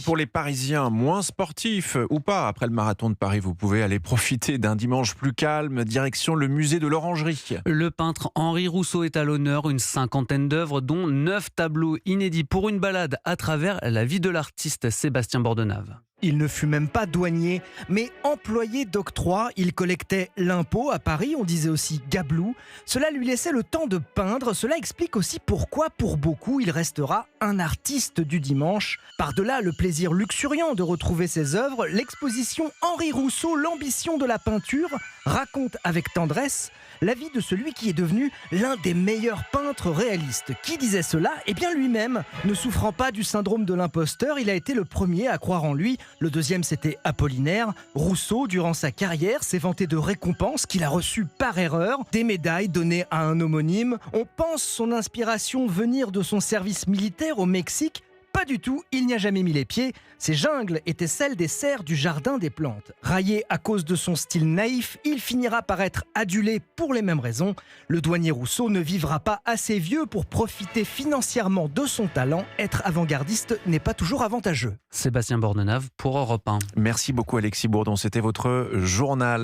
Pour les Parisiens moins sportifs ou pas, après le marathon de Paris, vous pouvez aller profiter d'un dimanche plus calme, direction le musée de l'Orangerie. Le peintre Henri Rousseau est à l'honneur, une cinquantaine d'œuvres dont 9 tableaux inédits pour une balade à travers la vie de l'artiste Sébastien Bordenave. Il ne fut même pas douanier, mais employé d'octroi. Il collectait l'impôt à Paris, on disait aussi gablou. Cela lui laissait le temps de peindre. Cela explique aussi pourquoi, pour beaucoup, il restera un artiste du dimanche. Par-delà le plaisir luxuriant de retrouver ses œuvres, l'exposition Henri Rousseau, l'ambition de la peinture, raconte avec tendresse la vie de celui qui est devenu l'un des meilleurs peintres réalistes. Qui disait cela ? Eh bien lui-même. Ne souffrant pas du syndrome de l'imposteur, il a été le premier à croire en lui. Le deuxième, c'était Apollinaire. Rousseau, durant sa carrière, s'est vanté de récompenses qu'il a reçues par erreur, des médailles données à un homonyme. On pense son inspiration venir de son service militaire au Mexique. Pas du tout, il n'y a jamais mis les pieds. Ses jungles étaient celles des serres du jardin des plantes. Raillé à cause de son style naïf, il finira par être adulé pour les mêmes raisons. Le douanier Rousseau ne vivra pas assez vieux pour profiter financièrement de son talent. Être avant-gardiste n'est pas toujours avantageux. Sébastien Bordenave pour Europe 1. Merci beaucoup Alexis Bourdon, c'était votre journal.